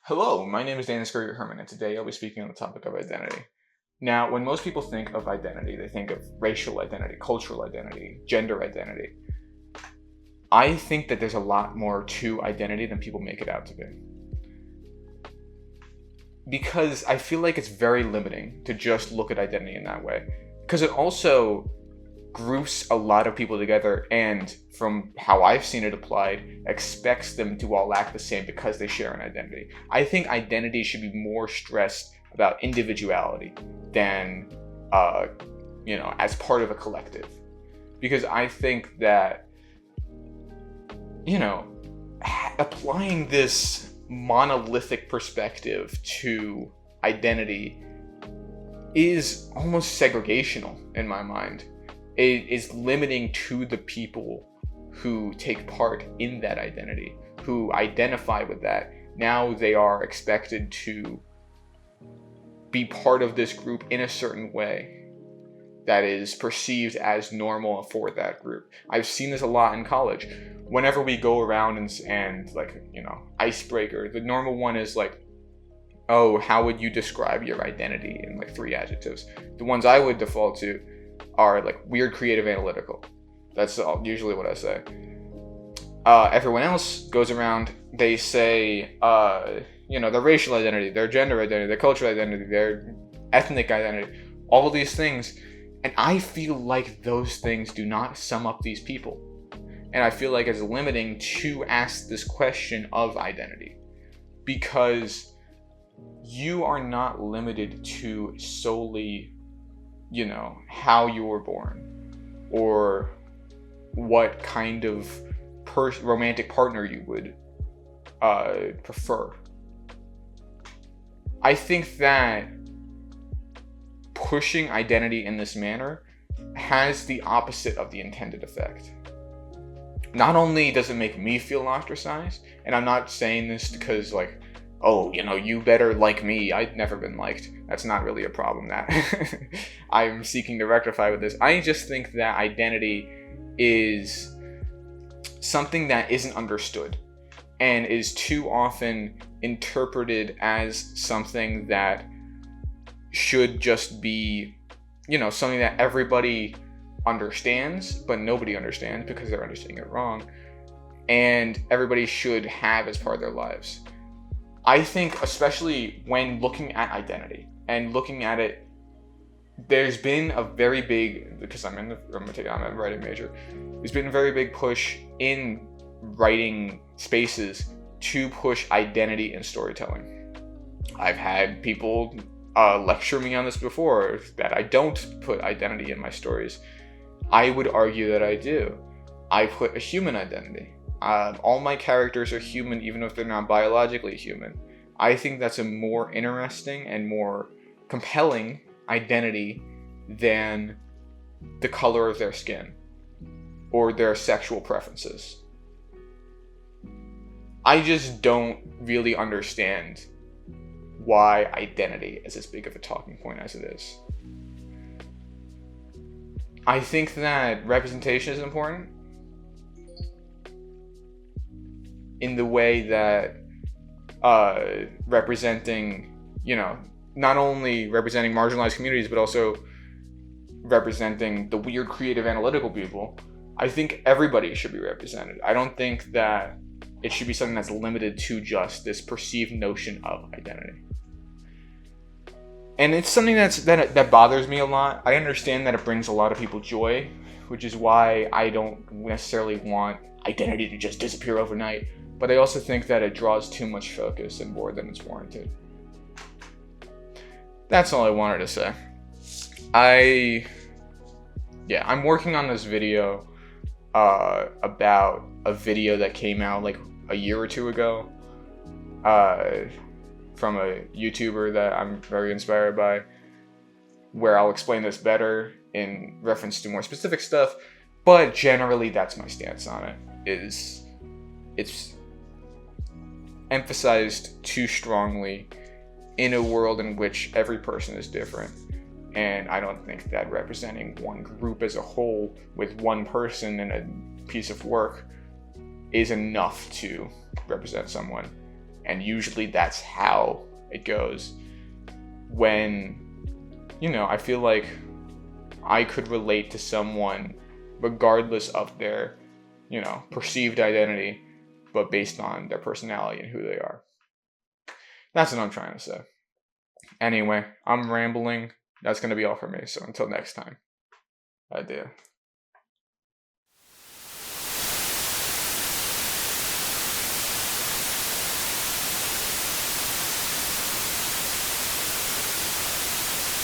Hello, my name is Scuria-Herman, and today I'll be speaking on the topic of identity. Now, when most people think of identity, they think of racial identity, cultural identity, gender identity. I think that there's a lot more to identity than people make it out to be. Because I feel like it's very limiting to just look at identity in that way. Because it also groups a lot of people together and, from how I've seen it applied, expects them to all act the same because they share an identity. I think identity should be more stressed about individuality than, as part of a collective. Because I think that, applying this monolithic perspective to identity is almost segregational in my mind. It is limiting to the people who take part in that identity, who identify with that. Now they are expected to be part of this group in a certain way that is perceived as normal for that group. I've seen this a lot in college. Whenever we go around and icebreaker, the normal one is like, oh, how would you describe your identity in like 3 adjectives? The ones I would default to are like weird, creative, analytical. That's usually what I say. Everyone else goes around, they say, their racial identity, their gender identity, their cultural identity, their ethnic identity, all of these things. And I feel like those things do not sum up these people. And I feel like it's limiting to ask this question of identity. Because you are not limited to solely how you were born or what kind of romantic partner you would prefer. I think that pushing identity in this manner has the opposite of the intended effect. Not only does it make me feel ostracized, and I'm not saying this because you better like me. I've never been liked. That's not really a problem that I'm seeking to rectify with this. I just think that identity is something that isn't understood and is too often interpreted as something that should just be, something that everybody understands, but nobody understands because they're understanding it wrong, and everybody should have as part of their lives. I think, especially when looking at identity and looking at it, there's been a very big, because I'm a writing major, there's been a very big push in writing spaces to push identity in storytelling. I've had people lecture me on this before, that I don't put identity in my stories. I would argue that I do. I put a human identity. All my characters are human, even if they're not biologically human. I think that's a more interesting and more compelling identity than the color of their skin or their sexual preferences. I just don't really understand why identity is as big of a talking point as it is. I think that representation is important in the way that representing, not only representing marginalized communities, but also representing the weird, creative, analytical people. I think everybody should be represented. I don't think that it should be something that's limited to just this perceived notion of identity. And it's something that bothers me a lot. I understand that it brings a lot of people joy, which is why I don't necessarily want identity to just disappear overnight. But I also think that it draws too much focus and more than it's warranted. That's all I wanted to say. I'm working on this video about a video that came out like a year or two ago from a YouTuber that I'm very inspired by, where I'll explain this better in reference to more specific stuff. But generally, that's my stance on it. It's emphasized too strongly in a world in which every person is different. And I don't think that representing one group as a whole with one person in a piece of work is enough to represent someone. And usually that's how it goes. When, I feel like I could relate to someone regardless of their, perceived identity, but based on their personality and who they are. That's what I'm trying to say. Anyway, I'm rambling. That's going to be all for me. So until next time. Idea.